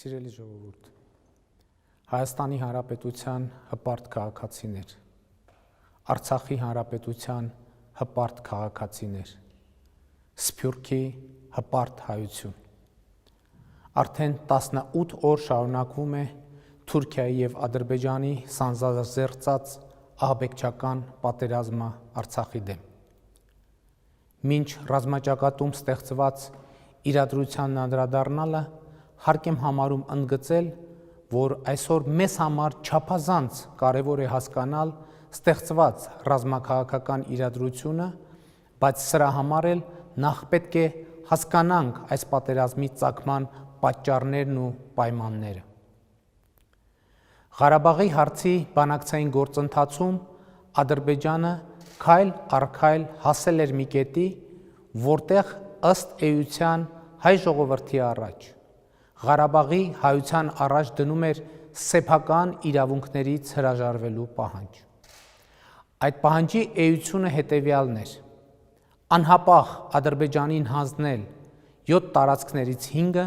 Սիրելի ժողովուրդ, Հայաստանի Հանրապետության հպարտ քաղաքացիներ, Արցախի Հանրապետության հպարտ քաղաքացիներ, Սփյուռքի հպարտ հայություն։ Արդեն 18 օր շարունակվում է Թուրքիայի և Ադրբեջանի սանձազերծած ահաբեկչական պատերազմը Արցախի դեմ։ Մինչ ռազմաճակատում ստեղծված իրադրությանն անդրադառնալը հարկ եմ համարում ընդգծել, որ այսօր մեզ համար չափազանց կարևոր է հասկանալ ստեղծված ռազմաքաղաքական իրադրությունը, բայց սրա համար էլ նախ պետք է հասկանանք այս պատերազմի ծագման պատճառներն ու պայմանները։ Ղարաբաղի հարցի բանակցային գործընթացում Ադրբեջանը քայլ առ քայլ հասել էր մի կետի, որտեղ ըստ էության հայ ժողովրդի առաջ Ղարաբաղի հայության առաջ դնում էր սեփական իրավունքներից հրաժարվելու պահանջ։ Այդ պահանջի էությունը հետևյալն էր. անհապաղ Ադրբեջանին հանձնել 7 տարածքներից 5-ը,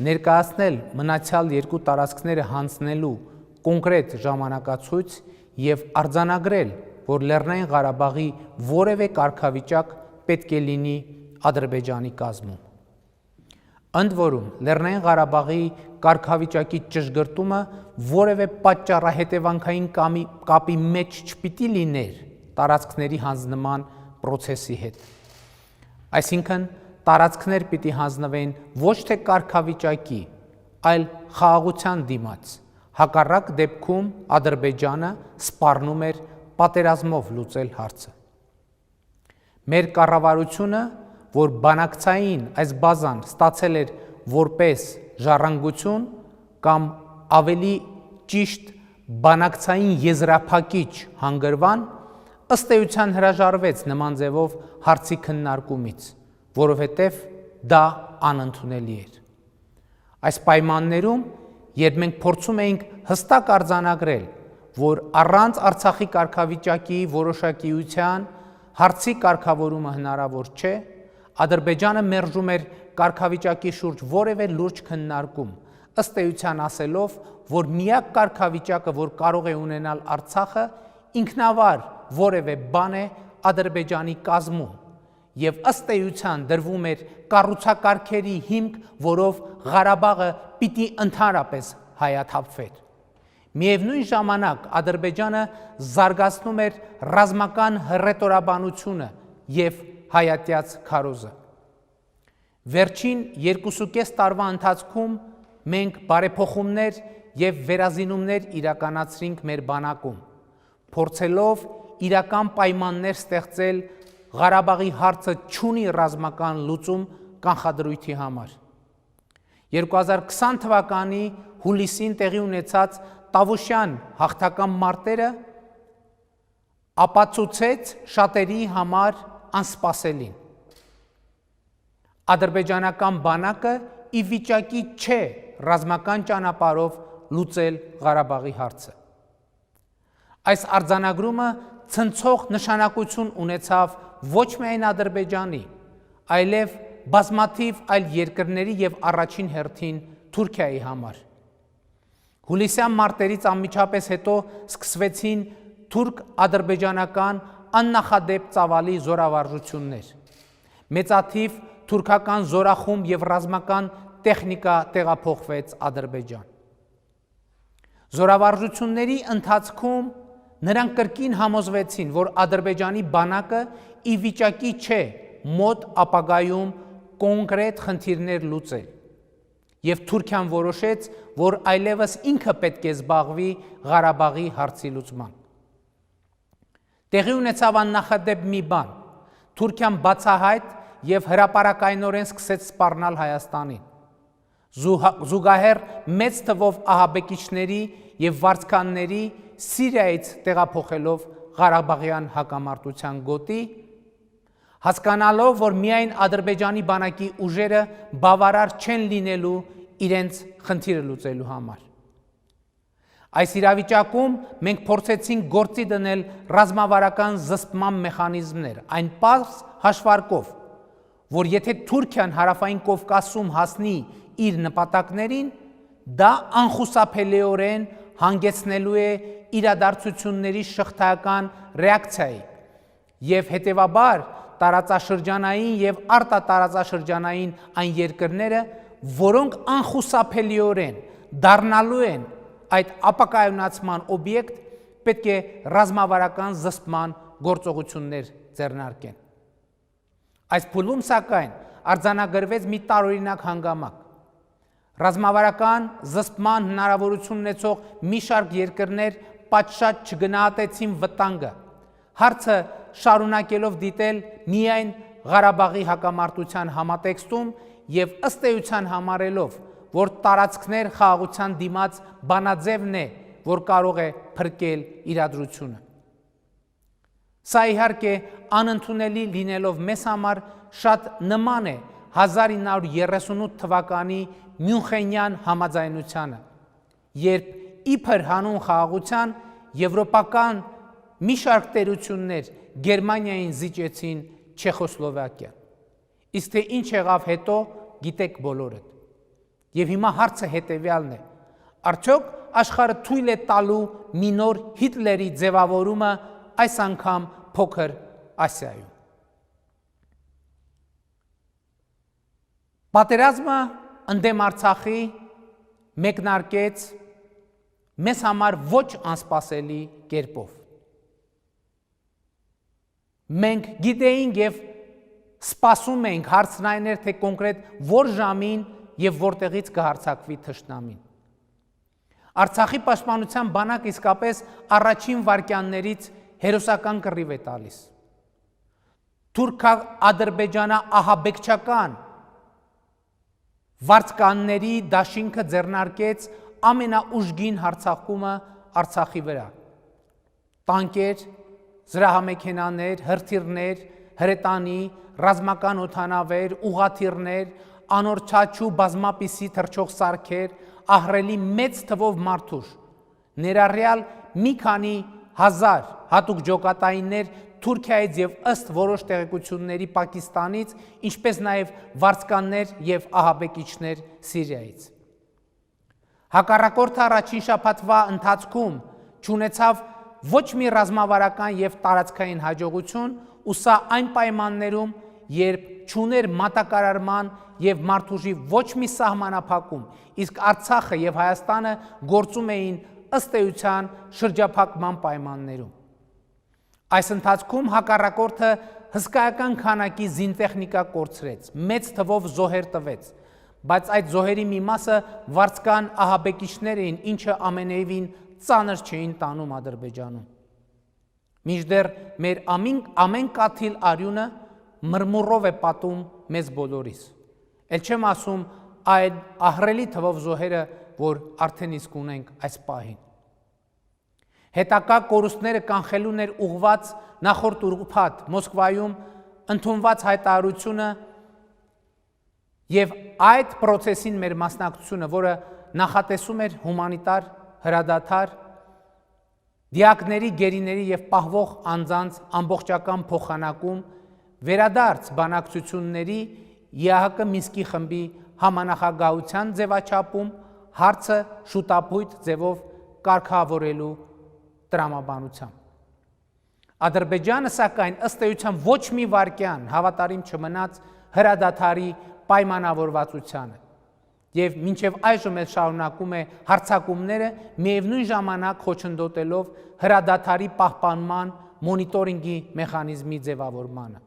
ներկայացնել մնացյալ 2 տարածքները հանձնելու կոնկրետ ժամանակացույց և արձանագրել, որ Լեռնային Ղարաբաղի որևէ կարգավիճակ պետք է լինի Ադրբեջանի կազմում։ Ընդ որում, Լեռնային Ղարաբաղի կարգավիճակի ճշգրտումը որևէ պատճառահետևանքային կապի մեջ չպիտի լիներ տարածքների հանձնման պրոցեսի հետ։ Այսինքն, տարածքներ պիտի հանձնվեն ոչ թե կարգավիճակի, այլ խաղաղության դիմաց, հակառակ դեպքում Ադրբեջանը սպառնում էր պատերազմով լուծել հարցը։ Մեր կառավարությունը, որ բանակցային այս բազան ստացել էր որպես ժառանգություն կամ ավելի ճիշտ բանակցային եզրափակիչ հանգրվան, ըստ էության հրաժարվեց նման ձևով հարցի քննարկումից, որովհետև դա անընդունելի էր։ Այս պայմաններում, երբ մենք փորձում էինք հստակ արձանագրել, որ առանց Արցախի կարգավիճակի որոշակիության հարցի կարգավորումը հնարավոր չէ, Ադրբեջանը մերժում էր կարգավիճակի շուրջ որևէ լուրջ քննարկում, ըստ էության ասելով, որ միակ կարգավիճակը, որ կարող է ունենալ Արցախը, ինքնավար որևէ բան է Ադրբեջանի կազմում, և ըստ էության դրվում էր կառուցակարգերի հիմք, որով Ղարաբաղը պիտի ընդհանրապես հայաթափվեր։ Միևնույն ժամանակ Ադրբեջանը զարգացնում էր ռազմական հռետորաբանությունը և հայատյաց քարոզը։ Վերջին 2.5 տարվա ընթացքում մենք բարեփոխումներ և վերազինումներ իրականացրինք մեր բանակում, փորձելով իրական պայմաններ ստեղծել Ղարաբաղի հարցը չունի ռազմական լուծում կանխադրույթի համար։ 2020 թվականի հուլիսին տեղի ունեցած Տավուշյան հաղթական մարտերը ապացուցեց շատերի համար անսպասելին։ Ադրբեջանական բանակը ի վիճակի չէ ռազմական ճանապարհով լուծել Ղարաբաղի հարցը։ Այս արձանագրումը ցնցող նշանակություն ունեցավ ոչ միայն Ադրբեջանի, այլև բազմաթիվ այլ երկրների և առաջին հերթին Թուրքիայի համար։ Հուլիսյան մարտերից անմիջապես հետո սկսվեցին թուրք-ադրբեջանական աննախադեպ ծավալի զորավարժություններ։ Մեծաթիվ թուրքական զորախումբ և ռազմական տեխնիկա տեղափոխվեց Ադրբեջան։ Զորավարժությունների ընթացքում նրանք կրկին համոզվեցին, որ Ադրբեջանի բանակը ի վիճակի չէ մոտ ապագայում կոնկրետ խնդիրներ լուծել, և Թուրքիան որոշեց, որ այլևս ինքը պետք է զբաղվի Ղարաբաղի հարցի լուծման։ Տեղի ունեցավ աննախադեպ մի բան. Թուրքիան բացահայտ և հրապարակայնորեն սկսեց սպառնալ Հայաստանին, զուգահեռ մեծ թվով ահաբեկիչների և վարձկանների Սիրիայից տեղափոխելով Ղարաբաղյան հակամարտության գոտի, հասկանալով, որ միայն Ադրբեջանի բանակի ուժերը բավարար չեն լինելու իրենց խնդիրը լուծելու համար։ Այս իրավիճակում մենք փորձեցինք գործի դնել ռազմավարական զսպման մեխանիզմներ, այն պարզ հաշվարկով, որ եթե Թուրքիան հարավային Կովկասում հասնի իր նպատակներին, դա անխուսափելիորեն հանգեցնելու է իրադարձությունների շղթայական ռեակցիայի եւ հետեւաբար տարածաշրջանային եւ արտատարածաշրջանային այն երկրները, որոնք անխուսափելիորեն դառնալու են այդ ապակայունացման օբյեկտ, պետք է ռազմավարական զսպման գործողություններ ձեռնարկեն։ Այս փուլում սակայն արձանագրվեց մի տարօրինակ հանգամանք։ Ռազմավարական զսպման հնարավորություն ունեցող մի շարք երկրներ պատշաճ չգնահատեցին վտանգը, հարցը շարունակելով դիտել միայն Ղարաբաղի հակամարտության համատեքստում եւ ըստ էության համարելով, որ տարածքներ խաղաղության դիմաց բանաձևն է, որ կարող է փրկել իրադրությունը։ Սա իհարկե անընդունելի լինելով մեզ համար շատ նման է 1938 թվականի Մյունխենյան համաձայնությանը, երբ իբր հանուն խաղաղության եվրոպական մի շարք տերություններ Գերմանիային զիջեցին Չեխոսլովակիան։ Իսկ թե ինչ եղավ հետո, գիտեք բոլորդ։ Եվ հիմա հարցը հետևյալն է. արդյոք աշխարհը թույլ է տալու մի նոր Հիտլերի ձևավորումը այս անգամ փոքր Ասիայում։ Պատերազմը ընդդեմ Արցախի մեկնարկեց մեզ համար ոչ անսպասելի կերպով։ Մենք գիտեինք եւ սպասում էինք, հարցն այն էր, թե կոնկրետ որ ժամին եւ որտեղից կհարձակվի թշնամին։ Արցախի պաշտպանության բանակը իսկապես առաջին վայրկյաններից հերոսական կռիվ է տալիս։ Թուրք-ադրբեջանա-ահաբեկչական վարձկանների դաշինքը ձեռնարկեց ամենաուժգին հարձակումը Արցախի վրա։ Տանկեր, զրահամեքենաներ, հրթիռներ, հրետանի, ռազմական օդանավեր, ուղղաթիռներ, անօրչաչու բազմապիսի թռչող սարքեր, ահռելի մեծ թվով մարդուժ, ներառյալ մի քանի հազար հատուկ ջոկատայիններ Թուրքիայից եւ ըստ որոշ տեղեկությունների Պակիստանից, ինչպես նաեւ վարձկաններ եւ ահաբեկիչներ Սիրիայից։ Հակառակորդը առաջին շաբաթվա ընթացքում չունեցավ ոչ մի ռազմավարական եւ տարածքային հաջողություն, ու սա այն պայմաններում, երբ չուներ մատակարարման եւ մարդուժի ոչ մի սահմանափակում, իսկ Արցախը եւ Հայաստանը գործում էին ըստ էության շրջափակման պայմաններում։ Այս ընթացքում հակառակորդը հսկայական քանակի զինտեխնիկա կորցրեց, մեծ թվով զոհեր տվեց, բայց այդ զոհերի մի մասը վարձկան ահաբեկիչներ էին, ինչը ամենևին ծանր չէին տանում Ադրբեջանում։ Մինչդեռ մեր ամեն կաթիլ արյունը մրմուրով է պատում մեզ բոլորիս։ Էլ չեմ ասում այդ ահռելի թվով զոհերը, որ արդեն իսկ ունենք այս պահին։ Հետակա կորուստները կանխելուն էր ուղղված նախորդ ուրբաթ Մոսկվայում ընդունված հայտարարությունը եւ այդ process-ին մեր մասնակցությունը, որը նախատեսում էր հումանիտար հրադադար, դիակների, գերիների եւ պահվող անձանց ամբողջական փոխանակում, վերադարձ բանակցությունների ԵԱՀԿ Մինսկի խմբի համանախագահության ձևաչափում, հարցը շուտապույտ ձևով կարգավորելու տրամաբանությամբ։ Ադրբեջանը սակայն ըստ էության ոչ մի վայրկյան հավատարիմ չմնաց հրադադարի պայմանավորվածությանը եւ մինչեւ այժմ էլ շարունակում է հարձակումները, միևնույն ժամանակ խոչընդոտելով հրադադարի պահպանման մոնիտորինգի մեխանիզմի ձևավորմանը։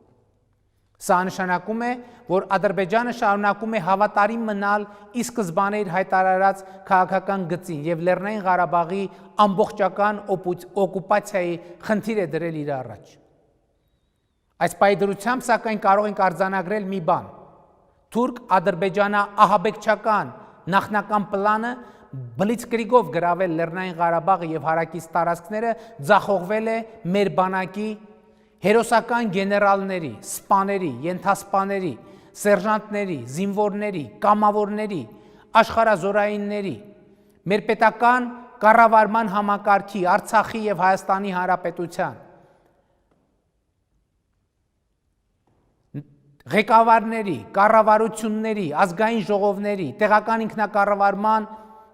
Սա նշանակում է, որ Ադրբեջանը շարունակում է հավատարիմ մնալ ի սկզբանե իր հայտարարած քաղաքական գծին եւ Լեռնային Ղարաբաղի ամբողջական օկուպացիայի խնդիր է դրել իր առաջ։ Այս պայդրությամբ սակայն կարող ենք արձանագրել մի բան. Թուրք-ադրբեջանա-ահաբեկչական նախնական պլանը բլիցկրիգով գրավել Լեռնային Ղարաբաղը եւ հարակից տարածքները ձախողվել է մեր բանակի հերոսական գեներալների, սպաների, ենթասպաների, սերժանտների, զինվորների, կամավորների, աշխարհազորայինների, մեր պետական կառավարման համակարգի, Արցախի եւ Հայաստանի Հանրապետության ղեկավարների, կառավարությունների, ազգային ժողովների, տեղական ինքնակառավարման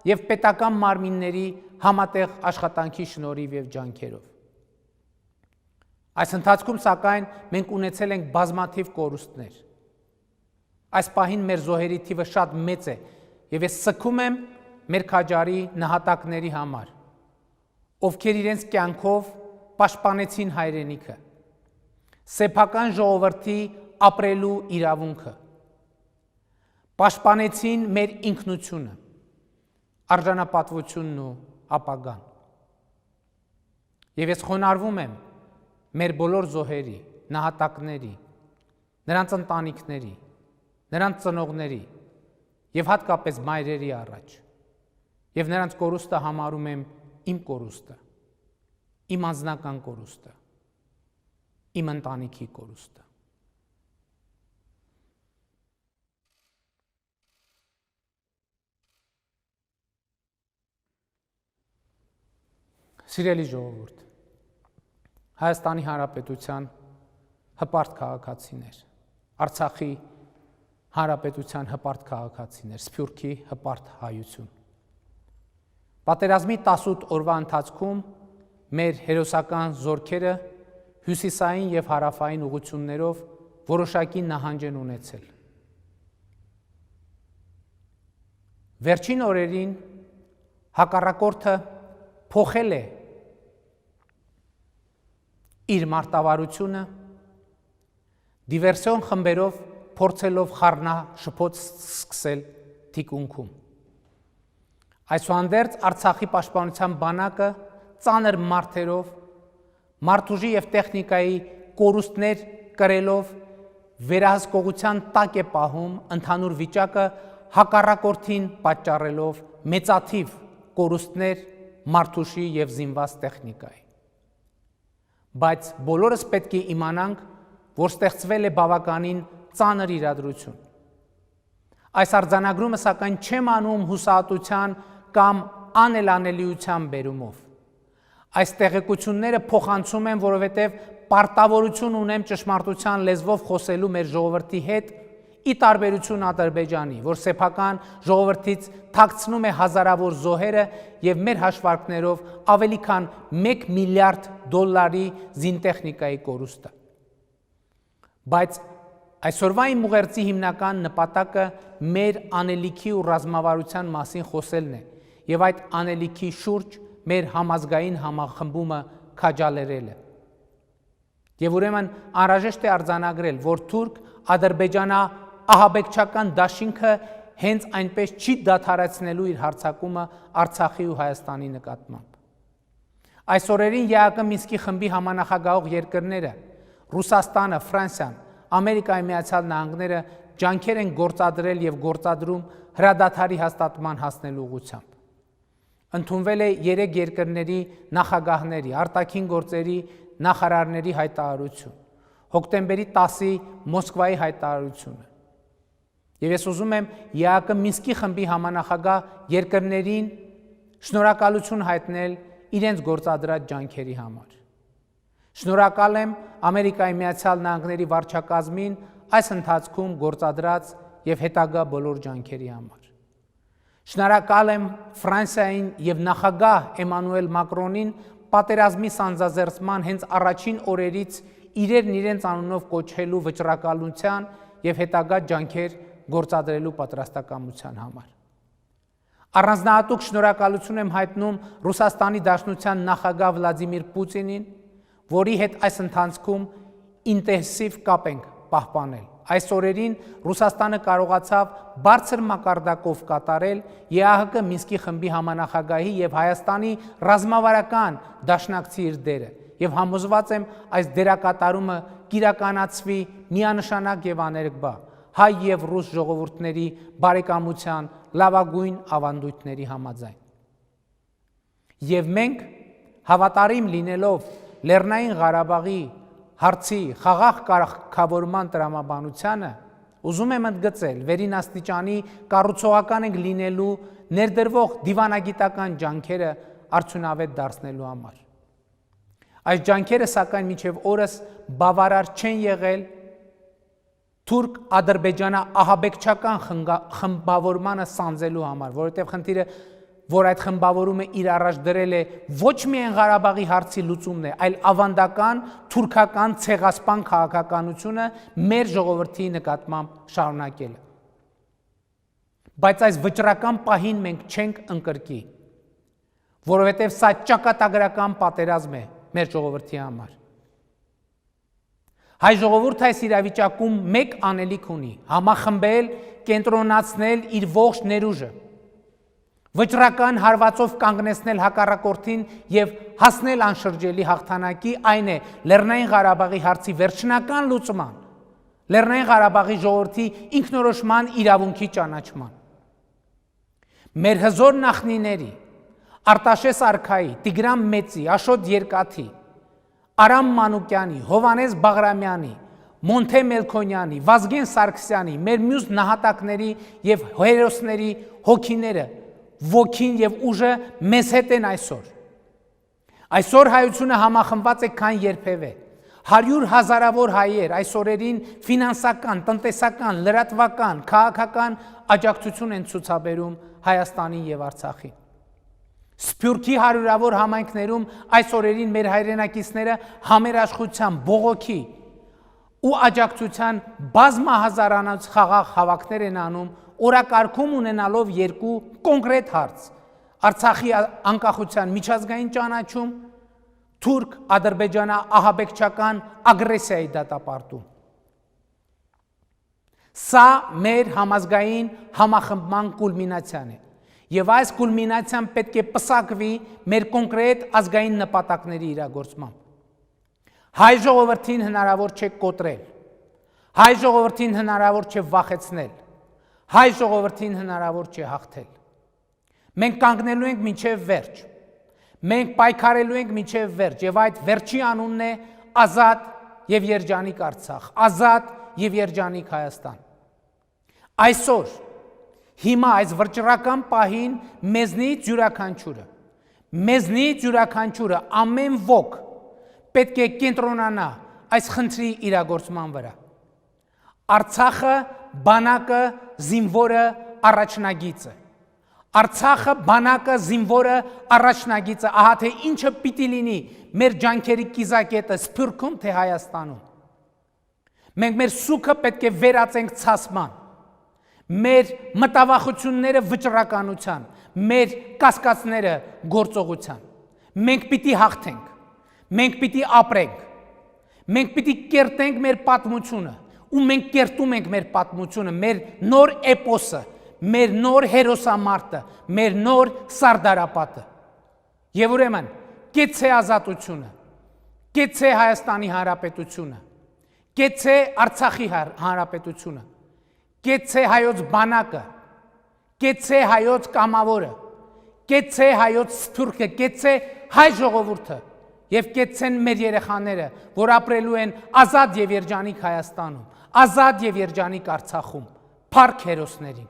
եւ պետական մարմինների համատեղ աշխատանքի շնորհիվ եւ ջանքերով։ Այս ընթացքում սակայն մենք ունեցել ենք բազմաթիվ կորուստներ։ Այս պահին մեր զոհերի թիվը շատ մեծ է եւ ես սգում եմ մեր քաջարի նահատակների համար, ովքեր իրենց կյանքով պաշտպանեցին հայրենիքը, սեփական ժողովրդի ապրելու իրավունքը, պաշտպանեցին մեր ինքնությունը, արժանապատվությունն ու ապագան։ Եվ ես խոնարհվում եմ մեր բոլոր զոհերի, նահատակների, նրանց ընտանիքների, նրանց ծնողների եւ հատկապես մայրերի առաջ։ Եվ նրանց կորուստը համարում եմ իմ կորուստը, իմ անձնական կորուստը, իմ ընտանիքի կորուստը։ Սիրելի ժողովուրդ, Հայաստանի Հանրապետության հպարտ քաղաքացիներ, Արցախի Հանրապետության հպարտ քաղաքացիներ, Սփյուռքի հպարտ հայություն։ Պատերազմի 18 օրվա ընթացքում մեր հերոսական զորքերը հյուսիսային եւ հարավային ուղություններով որոշակի նահանջ են ունեցել։ Վերջին օրերին հակառակորդը փոխել է իր մարտավարությունը, դիվերսիոն խմբերով փորձելով խառնաշփոթ սկսել թիկունքում։ Այսուհանդերձ Արցախի պաշտպանության բանակը ծանր մարտերով, մարդուժի եւ տեխնիկայի կորուստներ կրելով վերահսկողության տակ է պահում ընդհանուր վիճակը հակառակորդին պատճառելով մեծաթիվ կորուստներ մարդուժի եւ զինված տեխնիկայի։ Բայց բոլորս պետք է իմանանք, որ ստեղծվել է բավականին ծանր իրադրություն։ Այս արձանագրումը սակայն չեմ անում հուսահատության կամ անելանելիության բերումով։ Այս տեղեկությունները փոխանցում եմ, որովհետև պարտավորություն ունեմ ճշմարտության լեզվով խոսելու մեր ժողովրդի հետ, ի տարբերություն Ադրբեջանի, որ սեփական ժողովրդից թաքցնում է հազարավոր զոհերը եւ մեր հաշվարկներով ավելի քան 1 միլիարդ դոլարի զինտեխնիկայի կորուստը։ Բայց այսօրվա իմ ուղերձի հիմնական նպատակը մեր անելիքի ու ռազմավարության մասին խոսելն է եւ այդ անելիքի շուրջ մեր համազգային համախմբումը քաջալերելը։ Եվ ուրեմն անհրաժեշտ է արձանագրել, որ թուրք-ադրբեջանա ահաբեկչական դաշինքը հենց այնպես չի դադարեցնելու իր հարձակումը Արցախի ու Հայաստանի նկատմամբ։ Այս օրերին ԵԱԿ Մինսկի խմբի համանախագահող երկրները Ռուսաստանը, Ֆրանսիան, Ամերիկայի Միացյալ Նահանգները ջանքեր են գործադրել եւ գործադրում հրադադարի հաստատման հասնելու ուղղությամբ։ Ընդունվել է 3 երկրների նախագահների, արտաքին գործերի նախարարների հայտարարություն, հոկտեմբերի 10-ի Մոսկվայի հայտարարությունը։ Եվ ես ուզում եմ ԵԱԿ Մինսկի խմբի համանախագահ երկրներին շնորհակալություն հայտնել իրենց գործադրած ջանքերի համար։ Շնորհակալ եմ Ամերիկայի Միացյալ Նահանգների վարչակազմին այս ընթացքում գործադրած եւ հետագա բոլոր ջանքերի համար։ Շնորհակալ եմ Ֆրանսիային եւ նախագահ Էմանուել Մակրոնին պատերազմի սանձազերծման հենց առաջին օրերից իրենց անունով կոչելու վճռակալության եւ հետագա ջանքեր գործադրելու պատրաստակամության համար։ Առանձնահատուկ շնորհակալություն եմ հայտնում Ռուսաստանի Դաշնության նախագահ Վլադիմիր Պուտինին, որի հետ այս ընթացքում ինտենսիվ կապ ենք պահպանել։ Այս օրերին Ռուսաստանը կարողացավ բարձր մակարդակով կատարել ԵԱՀԿ Մինսկի խմբի համանախագահի եւ Հայաստանի ռազմավարական դաշնակցի իր դերը եւ համոզված եմ այս դերակատարումը կիրականացվի միանշանակ եւ աներկբա հայ եւ ռուս ժողովուրդների բարեկամության լավագույն ավանդույթների համաձայն։ Եւ մենք հավատարիմ լինելով Լեռնային Ղարաբաղի հարցի խաղաղ կարգավորման տրամաբանությանը, ուզում եմ ընդգծել վերին աստիճանի կառուցողական ենք լինելու ներդրվող դիվանագիտական ջանքերը արդյունավետ դարձնելու համար։ Այս ջանքերը սակայն մինչև օրս բավարար չեն եղել թուրք-ադրբեջանա ահաբեկչական խմբավորմանը սանձելու համար, որովհետև խնդիրը որ այդ խմբավորումը իր առաջ դրել է ոչ միայն Ղարաբաղի հարցի լուծումն է, այլ ավանդական թուրքական ցեղասպան քաղաքականությունը մեր ժողովրդի նկատմամբ շարունակելը։ Բայց այս վճռական պահին մենք չենք ընկրկի, որովհետև սա ճակատագրական պատերազմ է մեր ժողովրդի համար։ Հայ ժողովուրդը այս իրավիճակում մեկ անելիք ունի՝ համախմբել, կենտրոնացնել իր ողջ ներուժը, վճռական հարվածով կանգնեցնել հակառակորդին եւ հասնել անշրջելի հաղթանակի, այն է Լեռնային Ղարաբաղի հարցի վերջնական լուծման, Լեռնային Ղարաբաղի ժողովրդի ինքնորոշման իրավունքի ճանաչման։ Մեր հզոր նախնիների, Արտաշես Արքայի, Տիգրան Մեծի, Աշոտ Երկաթի, Արամ Մանուկյանի, Հովանես Բաղրամյանի, Մոնթե Մելքոնյանի, Վազգեն Սարգսյանի, մեր մյուս նահատակների եւ հերոսների հոգիները, ոգին եւ ուժը մեզ հետ են այսօր։ Այսօր հայությունը համախմբված է քան երբևէ։ 100 հազարավոր հայեր այս օրերին ֆինանսական, տնտեսական, լրատվական, քաղաքական աջակցություն են ցուցաբերում Հայաստանին եւ Արցախին։ Սփյուռքի հարյուրավոր համայնքներում այս օրերին մեր հայրենակիցները համերաշխության, բողոքի ու աջակցության բազմահազարանոց խաղաղ հավաքներ են անում, օրակարգում ունենալով երկու կոնկրետ հարց՝ Արցախի անկախության միջազգային ճանաչում, թուրք-ադրբեջանա-ահաբեկչական ագրեսիայի դատապարտում։ Սա մեր համազգային համախմբման կուլմինացիան է։ Եվ այս կուլմինացիան պետք է պսակվի մեր կոնկրետ ազգային նպատակների իրագործմամբ։ Հայ ժողովրդին հնարավոր չէ կոտրել, հայ ժողովրդին հնարավոր չէ վախեցնել, հայ ժողովրդին հնարավոր չէ հաղթել։ Մենք կանգնելու ենք մինչև վերջ, մենք պայքարելու ենք մինչև վերջ, եւ այդ վերջի անունն է ազատ եւ երջանիկ Արցախ, ազատ եւ երջանիկ Հայաստան։ Այսօր հիմա այս վճռական պահին մեզնից յուրաքանչյուրը ամեն ոք պետք է կենտրոնանա այս խնդրի իրագործման վրա։ Արցախը բանակը զինվորը առաջնագիծը։ Արցախը բանակը զինվորը առաջնագիծը, ահա թե ինչը պիտի լինի մեր ջանքերի կիզակետը Սփյուռքում թե Հայաստանում։ Մենք մեր սուքը պետք է վերածենք ցասման, մեր մտավախությունները վճռականության, մեր կասկածները գործողության։ Մենք պիտի հաղթենք, մենք պիտի ապրենք, մենք պիտի կերտենք մեր պատմությունը, ու մենք կերտում ենք մեր պատմությունը, մեր նոր էպոսը, մեր նոր հերոսամարտը, մեր նոր սարդարապատը։ Եվ ուրեմն, կեցցե ազատությունը, կեցցե Հայաստանի Հանրապետությունը, կեցցե Արցախի Հանրապետությունը, կեցցե հայոց բանակը, կեցցե հայոց կամավորը, կեցցե հայոց սփյուռքը, կեցցե հայ ժողովուրդը եւ կեցցեն մեր երեխաները, որ ապրելու են ազատ եւ երջանիկ Հայաստանում, ազատ եւ երջանիկ Արցախում, փառք հերոսներին։